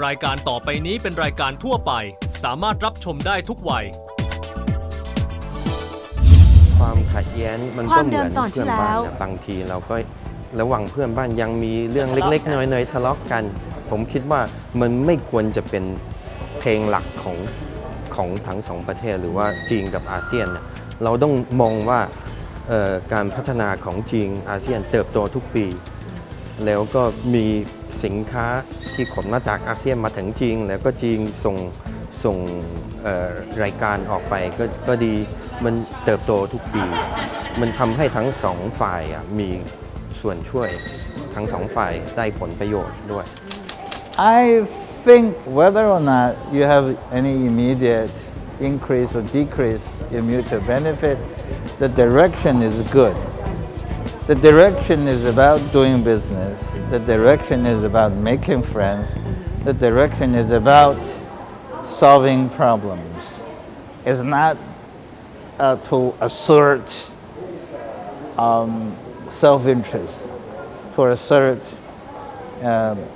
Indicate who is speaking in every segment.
Speaker 1: รายการต่อไปนี้เป็นรายการทั่วไปสามารถรับชมได้ทุกวัย
Speaker 2: ความขัดแย้งมันก็เหมือนเพื่อนบ้านบางทีเราก็ระหว่างเพื่อนบ้านยังมีเรื่องเล็กๆน้อยๆทะเลาะกันผมคิดว่ามันไม่ควรจะเป็นเพลงหลักของทั้งสองประเทศหรือว่าจีนกับอาเซียนเราต้องมองว่าการพัฒนาของจีนอาเซียนเติบโตทุกปีแล้วก็มีสินค้าที่ขนมาจากอาเซียนมาถึงจีนแล้วก็จีนส่งรายการออกไปก็ดีมันเติบโตทุกปีมันทำให้ทั้งสองฝ่ายมีส่วนช่วยทั้งสองฝ่ายได้ผลประโยชน์ด้วย
Speaker 3: I think whether or not you have any immediate increase or decrease in mutual benefit, the direction is good. The direction is about doing business. The direction is about making friends. The direction is about solving problems. It's not to assert self-interest, to assert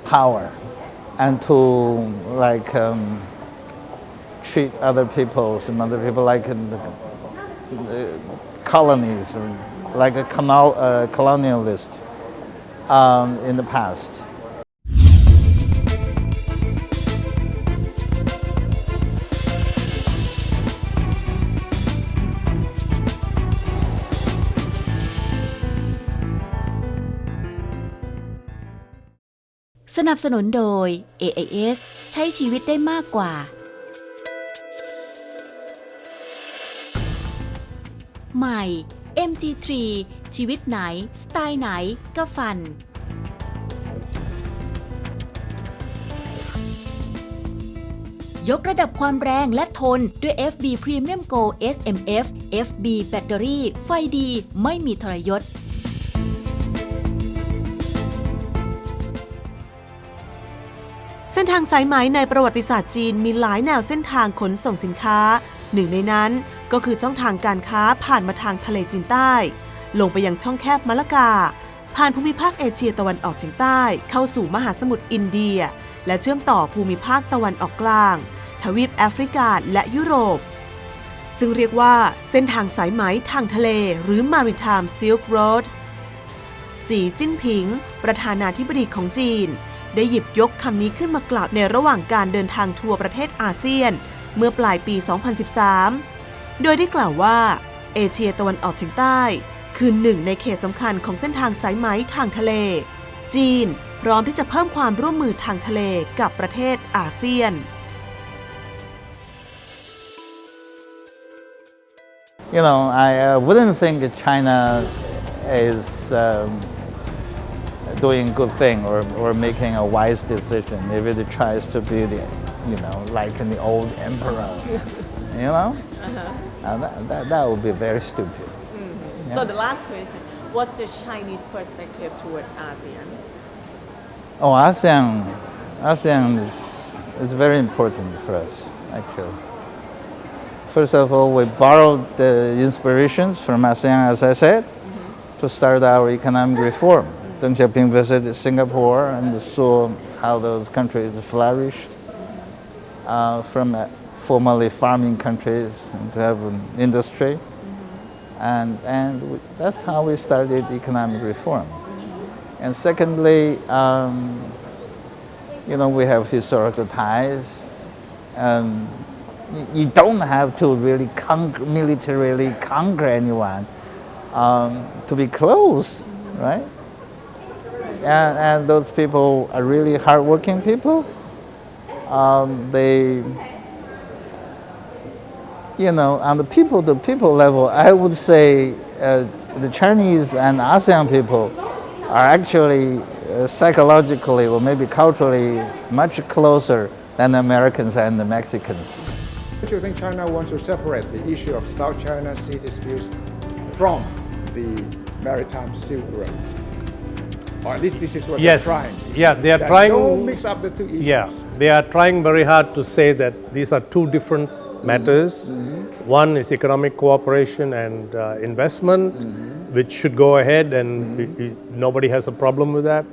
Speaker 3: power, and to treat other people, some other people like in the colonies, or like a colonialist in the past.
Speaker 4: สนับสนุนโดย AIS ใช้ชีวิตได้มากกว่าใหม่ MG3 ชีวิตไหนสไตล์ไหนก็ฟันยกระดับความแรงและทนด้วย FB Premium Go SMF FB แบตเตอรี่ไฟดีไม่มีทรยศ
Speaker 5: เส้นทางสายไหมในประวัติศาสตร์จีนมีหลายแนวเส้นทางขนส่งสินค้าหนึ่งในนั้นก็คือช่องทางการค้าผ่านมาทางทะเลจีนใต้ลงไปยังช่องแคบมะละกาผ่านภูมิภาคเอเชียตะวันออกเฉียงใต้เข้าสู่มหาสมุทรอินเดียและเชื่อมต่อภูมิภาคตะวันออกกลางทวีปแอฟริกาและยุโรปซึ่งเรียกว่าเส้นทางสายไหมทางทะเลหรือ Maritime Silk Road สีจิ้นผิงประธานาธิบดีของจีนได้หยิบยกคำนี้ขึ้นมากล่าวในระหว่างการเดินทางทัวร์ประเทศอาเซียนเมื่อปลายปี 2013 โดยได้กล่าวว่าเอเชียตะวันออกเฉียงใต้คือหนึ่งในเขตสำคัญของเส้นทางสายไหมทางทะเลจีนพร้อมที่จะเพิ่มความร่วมมือทางทะเลกับประเทศอาเซียน
Speaker 3: You know, I wouldn't think that China is doing a good thing or making a wise decision if it tries to be the, like the old emperor, that would be very stupid.
Speaker 6: Yeah. So the last question, what's the Chinese perspective towards ASEAN?
Speaker 3: Oh, ASEAN is very important for us, actually. First of all, we borrowed the inspirations from ASEAN, as I said, to start our economic reform. Deng Xiaoping visited Singapore and saw how those countries flourished from formerly farming countries to have an industry. And that's how we started economic reform. And secondly, we have historical ties. You don't have to really militarily conquer anyone to be close, right? And those people are really hardworking people. They, on the people-to-people level, I would say the Chinese and ASEAN people are actually psychologically or maybe culturally much closer than the Americans and the Mexicans.
Speaker 7: Do you think China wants to separate the issue of South China Sea disputes from the maritime Silk Road? Or at least this is what they're trying.
Speaker 8: Yeah, they are trying.
Speaker 7: Don't mix up the two issues.
Speaker 8: Yeah, they are trying very hard to say that these are two different matters. One is economic cooperation and investment, which should go ahead, and nobody has a problem with that.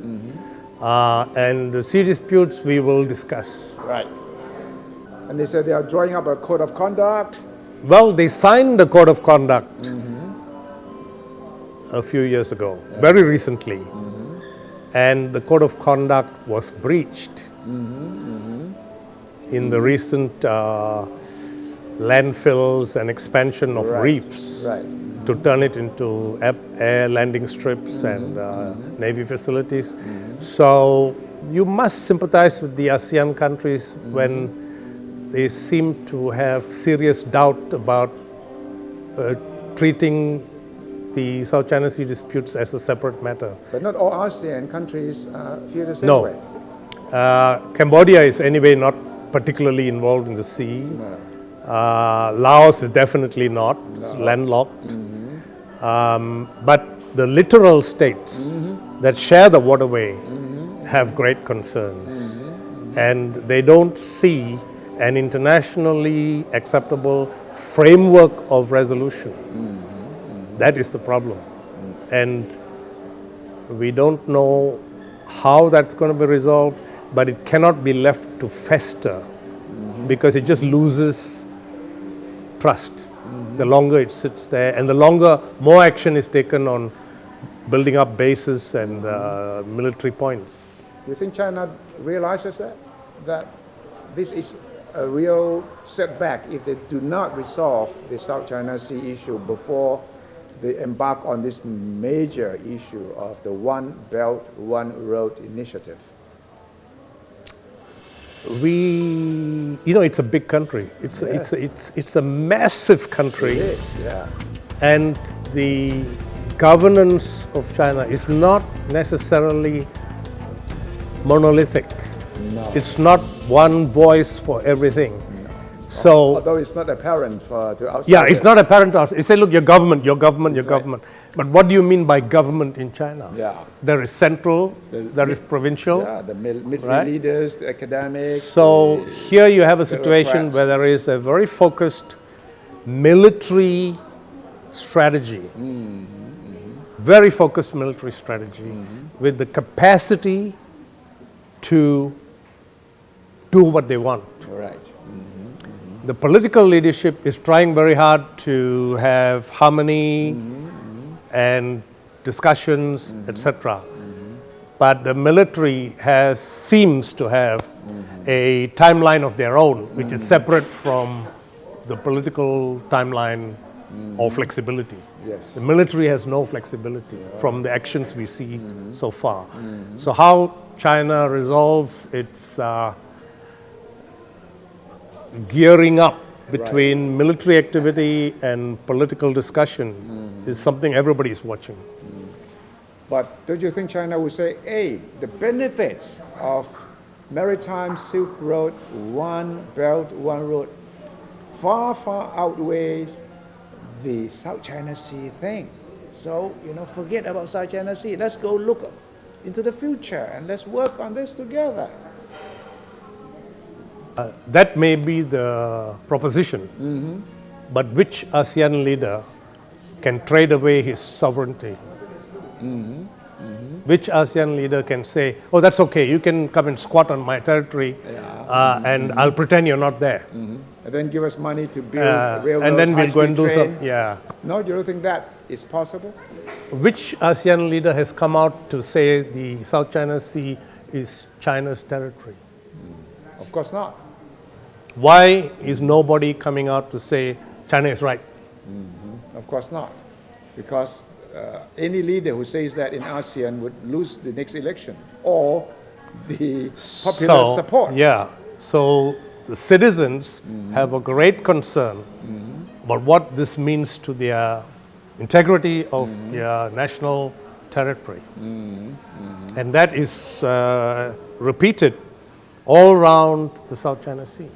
Speaker 8: and the sea disputes we will discuss.
Speaker 7: Right. And they said they are drawing up a code of conduct.
Speaker 8: Well, they signed the code of conduct a few years ago, very recently, and the code of conduct was breached in the recent landfills and expansion of reefs to turn it into air landing strips and Navy facilities. So you must sympathize with the ASEAN countries when they seem to have serious doubt about treating the South China Sea disputes as a separate matter.
Speaker 7: But not all ASEAN countries feel the same
Speaker 8: No.
Speaker 7: way.
Speaker 8: Cambodia is anyway not particularly involved in the sea.
Speaker 7: No.
Speaker 8: Laos is definitely not, it's landlocked. But the littoral states that share the waterway have great concerns. And they don't see an internationally acceptable framework of resolution. That is the problem. And we don't know how that's going to be resolved, but it cannot be left to fester because it just loses trust the longer it sits there and the longer more action is taken on building up bases and military points.
Speaker 7: Do you think China realizes that this is a real setback if they do not resolve the South China Sea issue before they embark on this major issue of the One Belt, One Road initiative?
Speaker 8: It's a big country. It's a massive country.
Speaker 7: It is, yeah.
Speaker 8: And the governance of China is not necessarily monolithic.
Speaker 7: No.
Speaker 8: It's not one voice for everything.
Speaker 7: No.
Speaker 8: So,
Speaker 7: although it's not apparent to outsiders.
Speaker 8: yeah, it's not apparent to us. They say, look, your government. But what do you mean by government in China?
Speaker 7: Yeah.
Speaker 8: There is central, there is provincial.
Speaker 7: Yeah, the military
Speaker 8: right?
Speaker 7: leaders, the academics.
Speaker 8: So
Speaker 7: the
Speaker 8: here you have a situation
Speaker 7: bureaucrats.
Speaker 8: where there is a very focused military strategy, very focused military strategy with the capacity to do what they want.
Speaker 7: Right.
Speaker 8: The political leadership is trying very hard to have harmony and discussions, etc. But the military seems to have a timeline of their own, which is separate from the political timeline or flexibility.
Speaker 7: Yes.
Speaker 8: The military has no flexibility from the actions we see so far. So how China resolves its gearing up between military activity and political discussion is something everybody is watching.
Speaker 7: But don't you think China would say, hey, the benefits of maritime Silk Road, One Belt, One Road, far, far outweighs the South China Sea thing. So, forget about South China Sea. Let's go look into the future and let's work on this together.
Speaker 8: That may be the proposition, but which ASEAN leader can trade away his sovereignty? Which ASEAN leader can say, oh, that's okay, you can come and squat on my territory and I'll pretend you're not there.
Speaker 7: And then give us money to build railroads,
Speaker 8: and then we'll go and do
Speaker 7: high-speed
Speaker 8: some,
Speaker 7: train. No, you don't think that is possible?
Speaker 8: Which ASEAN leader has come out to say the South China Sea is China's territory?
Speaker 7: Of course not.
Speaker 8: Why is nobody coming out to say China is right?
Speaker 7: Of course not. Because any leader who says that in ASEAN would lose the next election or the popular support.
Speaker 8: Yeah. So the citizens have a great concern about what this means to their integrity of their national territory. And that is repeated all around the South China Sea.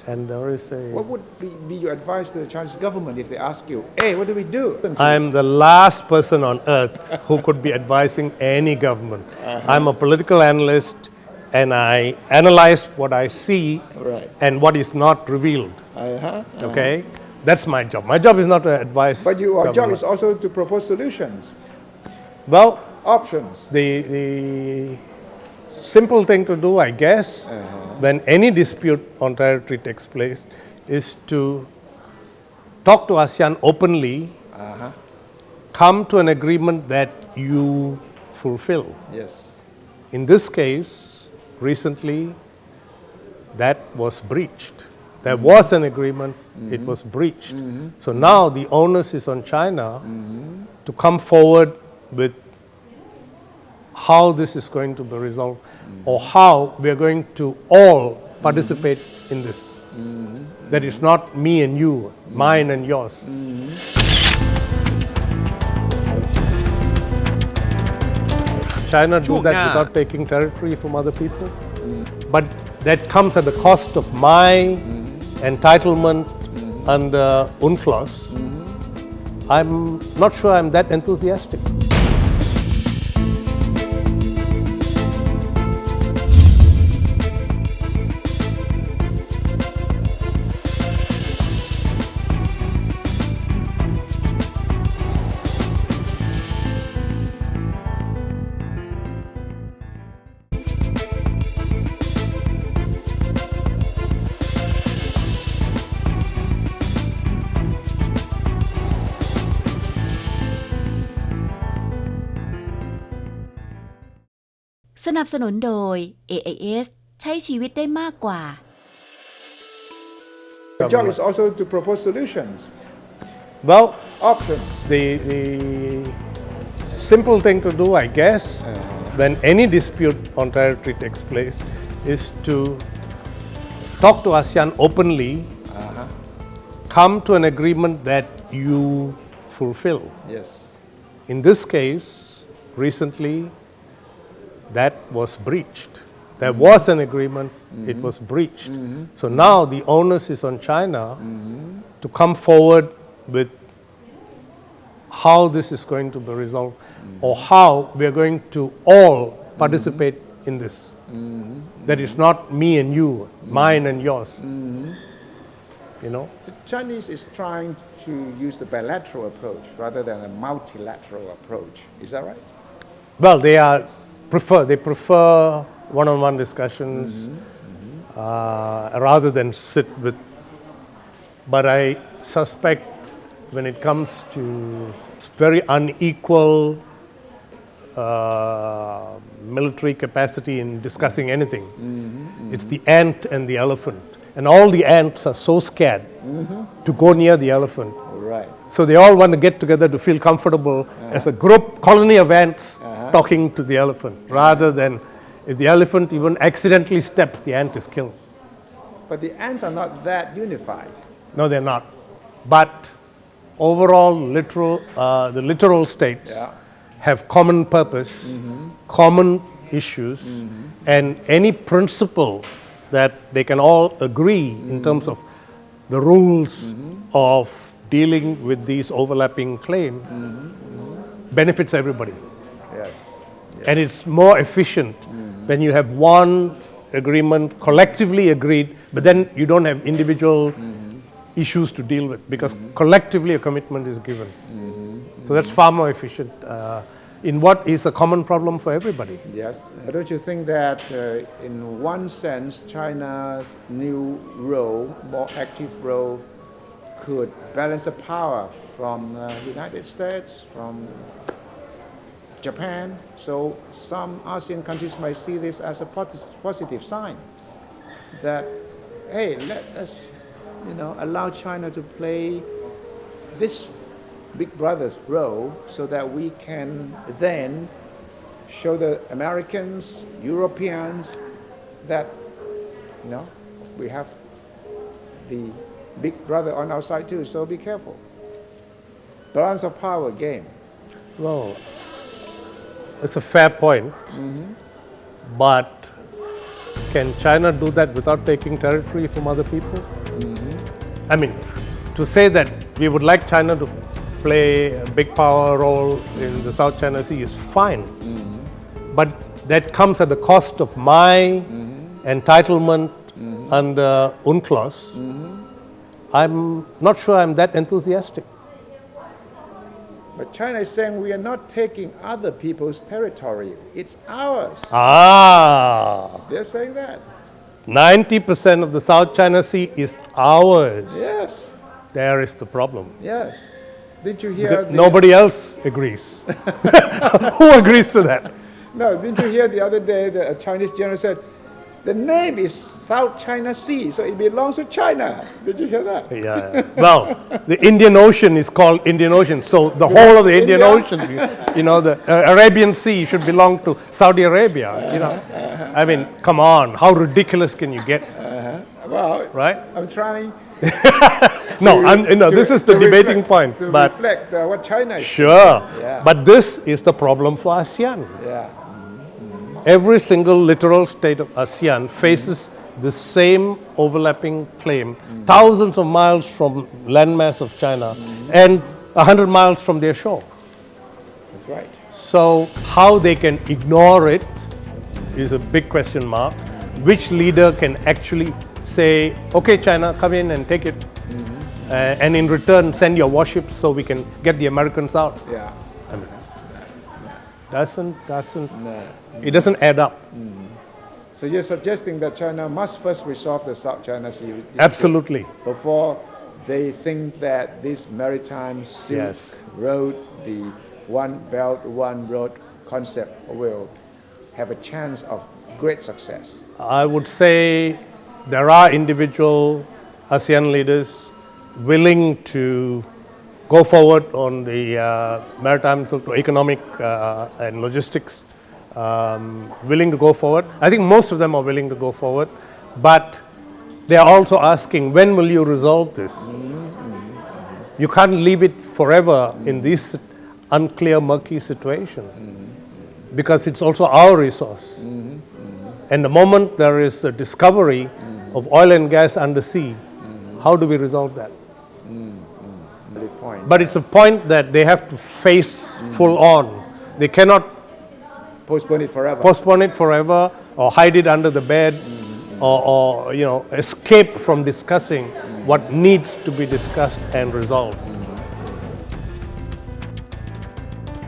Speaker 8: And there is
Speaker 7: What would be your advice to the Chinese government if they ask you, hey, what do we do?
Speaker 8: I'm the last person on earth who could be advising any government. I'm a political analyst and I analyze what I see and what is not revealed. Okay? That's my job. My job is not to advise.
Speaker 7: But your job is
Speaker 8: governments.
Speaker 7: also to propose solutions,
Speaker 8: Well,
Speaker 7: options.
Speaker 8: the simple thing to do, I guess, when any dispute on territory takes place, is to talk to ASEAN openly, come to an agreement that you fulfill.
Speaker 7: Yes.
Speaker 8: In this case, recently, that was breached. There was an agreement, it was breached. So now the onus is on China to come forward with how this is going to be resolved or how we are going to all participate in this. That is not me and you, mine and yours. China do that without taking territory from other people, but that comes at the cost of my entitlement under UNCLOS. I'm not sure I'm that enthusiastic.
Speaker 4: สนับสนุนโดย AIS ใช้ชีวิตได้มากกว่า
Speaker 7: The job is also to propose solutions,
Speaker 8: Well,
Speaker 7: options.
Speaker 8: the simple thing to do, I guess, when any dispute on territory takes place, is to talk to ASEAN openly, come to an agreement that you fulfill.
Speaker 7: Yes.
Speaker 8: In this case, recently, that was breached. There was an agreement, it was breached. So now the onus is on China to come forward with how this is going to be resolved or how we are going to all participate in this. That is not me and you, mine and yours. You know?
Speaker 7: The Chinese is trying to use the bilateral approach rather than a multilateral approach. Is that right?
Speaker 8: Well, they prefer one-on-one discussions rather than sit with. But I suspect when it comes to very unequal military capacity in discussing anything, it's the ant and the elephant. And all the ants are so scared to go near the elephant.
Speaker 7: Right.
Speaker 8: So they all want to get together to feel comfortable as a group, colony of ants talking to the elephant, rather than if the elephant even accidentally steps, the ant is killed.
Speaker 7: But the ants are not that unified.
Speaker 8: No, they're not. But overall, the littoral states have common purpose, common issues, and any principle that they can all agree in terms of the rules of dealing with these overlapping claims benefits everybody.
Speaker 7: Yes.
Speaker 8: And it's more efficient when you have one agreement collectively agreed, but then you don't have individual issues to deal with because collectively a commitment is given. So that's far more efficient in what is a common problem for everybody.
Speaker 7: Yes. But don't you think that in one sense, China's new role, more active role, could balance the power from the United States, from Japan? So some ASEAN countries might see this as a positive sign that, hey, let us, allow China to play this big brother's role so that we can then show the Americans, Europeans that, we have the big brother on our side too, so be careful. Balance of power game.
Speaker 8: Well, it's a fair point, but can China do that without taking territory from other people? I mean, to say that we would like China to play a big power role in the South China Sea is fine, but that comes at the cost of my entitlement under UNCLOS. I'm not sure I'm that enthusiastic.
Speaker 7: But China is saying we are not taking other people's territory. It's ours. They're saying that.
Speaker 8: 90% of the South China Sea is ours.
Speaker 7: Yes.
Speaker 8: There is the problem.
Speaker 7: Yes. Didn't you hear?
Speaker 8: Nobody else agrees. Who agrees to that?
Speaker 7: No, didn't you hear the other day the Chinese general said, the name is South China Sea, so it belongs to China. Did you hear that?
Speaker 8: Yeah. Well, the Indian Ocean is called Indian Ocean, so the whole of the Indian Ocean, the Arabian Sea should belong to Saudi Arabia. I mean, come on, how ridiculous can you get?
Speaker 7: Well,
Speaker 8: right?
Speaker 7: I'm trying.
Speaker 8: This is the debating point.
Speaker 7: To
Speaker 8: but
Speaker 7: reflect what China is.
Speaker 8: Sure.
Speaker 7: Yeah.
Speaker 8: But this is the problem for ASEAN.
Speaker 7: Yeah.
Speaker 8: Every single littoral state of ASEAN faces the same overlapping claim, thousands of miles from landmass of China and 100 miles from their shore.
Speaker 7: That's right.
Speaker 8: So how they can ignore it is a big question mark. Which leader can actually say, okay, China, come in and take it, and in return send your warships so we can get the Americans out?
Speaker 7: Yeah.
Speaker 8: I mean, it doesn't add up.
Speaker 7: So you're suggesting that China must first resolve the South China Sea dispute
Speaker 8: Absolutely.
Speaker 7: before they think that this maritime Silk Road, the One Belt, One Road concept will have a chance of great success.
Speaker 8: I would say there are individual ASEAN leaders willing to go forward on the maritime economic and logistics, willing to go forward. I think most of them are willing to go forward, but they are also asking, when will you resolve this? You can't leave it forever in this unclear, murky situation, because it's also our resource. And the moment there is a discovery of oil and gas undersea, how do we resolve that?
Speaker 7: Good point.
Speaker 8: But it's a point that they have to face full on. They cannot
Speaker 7: Postpone it forever.
Speaker 8: Or hide it under the bed, or escape from discussing what needs to be discussed and resolved.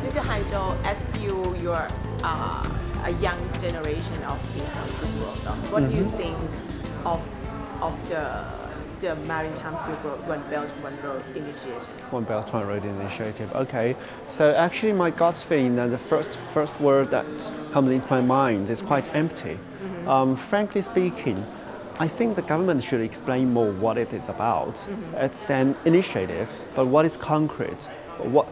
Speaker 6: Mr. Haijo, as you're a young generation of this world, what do you think of the Maritime Silk Road One Belt One Road initiative?
Speaker 9: One Belt One Road initiative. Okay, so actually my gut feeling that the first word that comes into my mind is quite empty. Frankly speaking, I think the government should explain more what it is about. It's an initiative, but what is concrete? What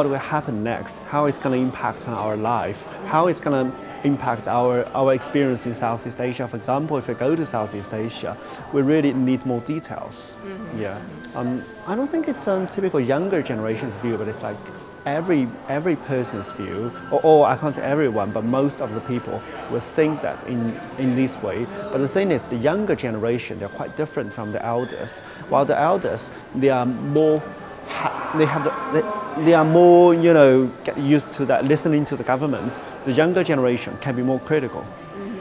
Speaker 9: will happen next? How it's going to impact on our life? How it's going to impact our experience in Southeast Asia? For example, if we go to Southeast Asia, we really need more details. Yeah. I don't think it's a typical younger generation's view, but it's like every person's view, or I can't say everyone, but most of the people will think that in this way. But the thing is, the younger generation, they're quite different from the elders. While the elders, they are more they are more, get used to that, listening to the government. The younger generation can be more critical.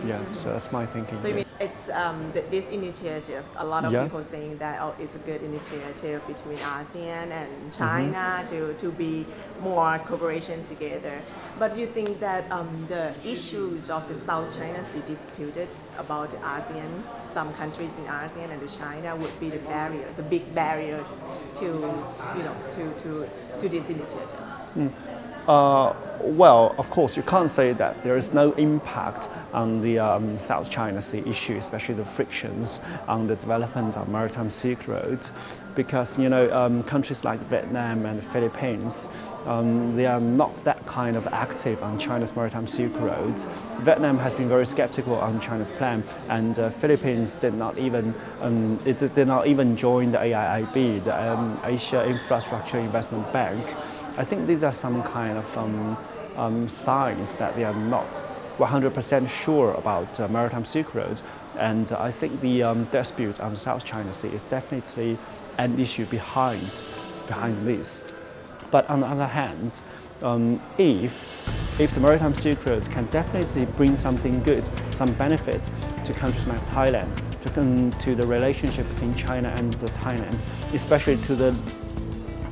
Speaker 9: Yeah, so that's my thinking.
Speaker 6: So you mean it's this initiative, a lot of people saying that it's a good initiative between ASEAN and China to be more cooperation together. But do you think that the issues of the South China Sea disputed about the ASEAN, some countries in ASEAN and China would be the big barriers to this initiative?
Speaker 9: Well, of course, you can't say that there is no impact on the South China Sea issue, especially the frictions on the development of maritime Silk Road, because countries like Vietnam and the Philippines, they are not that kind of active on China's maritime Silk Road. Vietnam has been very skeptical on China's plan, and Philippines did not even join the AIIB, the Asia Infrastructure Investment Bank. I think these are some kind of signs that they are not 100% sure about maritime Silk Road, and I think the dispute on South China Sea is definitely an issue behind this. But on the other hand, if the maritime Silk Road can definitely bring something good, some benefit to countries like Thailand, to the relationship between China and Thailand, especially to the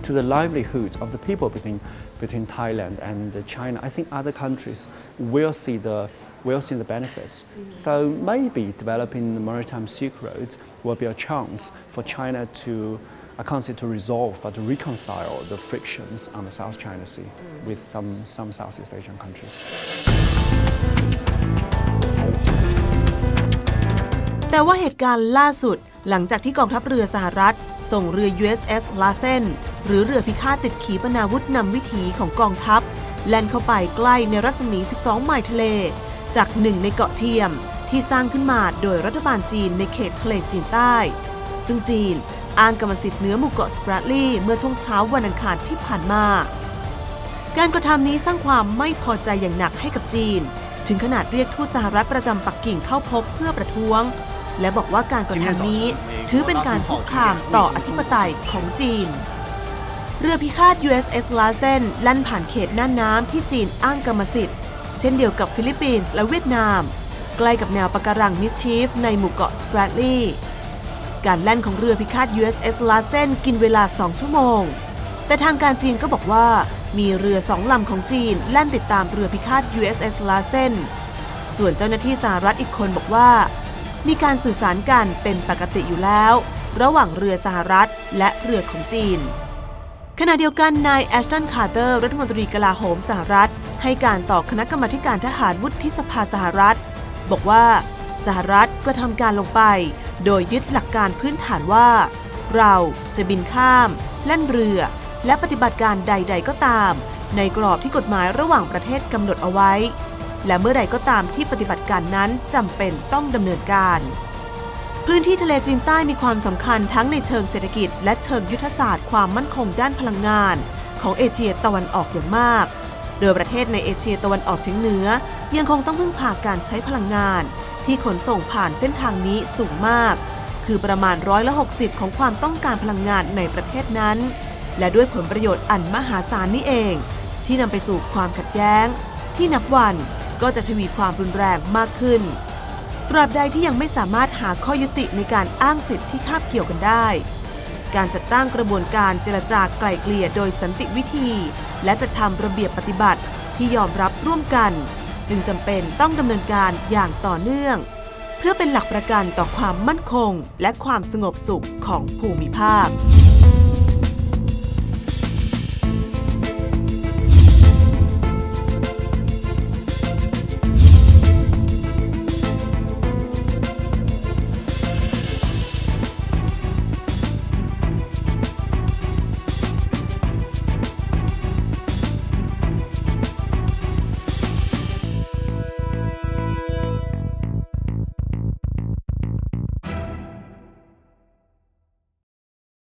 Speaker 9: to the livelihood of the people between Thailand and China, I think other countries will see the benefits. So maybe developing the maritime Silk Road will be a chance for China to, I can't say to resolve, but to reconcile the frictions on the South China Sea with some Southeast Asian countries.
Speaker 5: แต่ว่าเหตุการณ์ล่าสุดหลังจากที่กองทัพเรือสหรัฐส่งเรือ USS Larsen หรือเรือพิฆาตติดขีปนาวุธนำวิถีของกองทัพแล่นเข้าไปใกล้ในรัศมี 12 ไมล์ทะเลจากหนึ่งในเกาะเทียมที่สร้างขึ้นมาโดยรัฐบาลจีนในเขตทะเลจีนใต้ซึ่งจีนอ้างกรรมสิทธิ์เหนือหมู่เกาะสปราตลีเมื่อช่วงเช้าวันอังคารที่ผ่านมาการกระทำนี้สร้างความไม่พอใจอย่างหนักให้กับจีนถึงขนาดเรียกทูตสหรัฐประจำปักกิ่งเข้าพบเพื่อประท้วงและบอกว่าการกระทำนี้ถือเป็นการคุกคามต่ออธิปไตยของจีนเรือพิฆาต USS Larsen แล่นผ่านเขตน่านน้ำที่จีนอ้างกรรมสิทธิ์เช่นเดียวกับฟิลิปปินส์และเวียดนามใกล้กับแนวปะการังมิสชีฟในหมู่เกาะสปราตลีการแล่นของเรือพิฆาต USS Larsen กินเวลา2 ชั่วโมงแต่ทางการจีนก็บอกว่ามีเรือ2 ลำของจีนแล่นติดตามเรือพิฆาต USS Larsen ส่วนเจ้าหน้าที่สหรัฐอีกคนบอกว่ามีการสื่อสารกันเป็นปกติอยู่แล้วระหว่างเรือสหรัฐและเรือของจีนขณะเดียวกันนายแอชตัน คาร์เตอร์รัฐมนตรีกลาโหมสหรัฐให้การต่อคณะกรรมาการทหารวุฒิสภาสหรัฐบอกว่าสหรัฐกระทำการลงไปโดยยึดหลักการพื้นฐานว่าเราจะบินข้ามแล่นเรือและปฏิบัติการใดๆก็ตามในกรอบที่กฎหมายระหว่างประเทศกำหนดเอาไว้และเมื่อใดก็ตามที่ปฏิบัติการนั้นจำเป็นต้องดำเนินการพื้นที่ทะเลจีนใต้มีความสำคัญทั้งในเชิงเศรษฐกิจและเชิงยุทธศาสตร์ความมั่นคงด้านพลังงานของเอเชียตะวันออกอย่างมากโดยประเทศในเอเชียตะวันออกเฉียงเหนือยังคงต้องพึ่งพาการใช้พลังงานที่ขนส่งผ่านเส้นทางนี้สูงมากคือประมาณ60%ของความต้องการพลังงานในประเทศนั้นและด้วยผลประโยชน์อันมหาศาลนี้เองที่นำไปสู่ความขัดแย้งที่นับวันก็จะทวีความรุนแรงมากขึ้นตราบใดที่ยังไม่สามารถหาข้อยุติในการอ้างสิทธิ์ที่คาบเกี่ยวกันได้การจัดตั้งกระบวนการเจรจาไกล่เกลี่ยโดยสันติวิธีและจัดทำระเบียบปฏิบัติที่ยอมรับร่วมกันจึงจำเป็นต้องดำเนินการอย่างต่อเนื่องเพื่อเป็นหลักประกันต่อความมั่นคงและความสงบสุขของภูมิภาค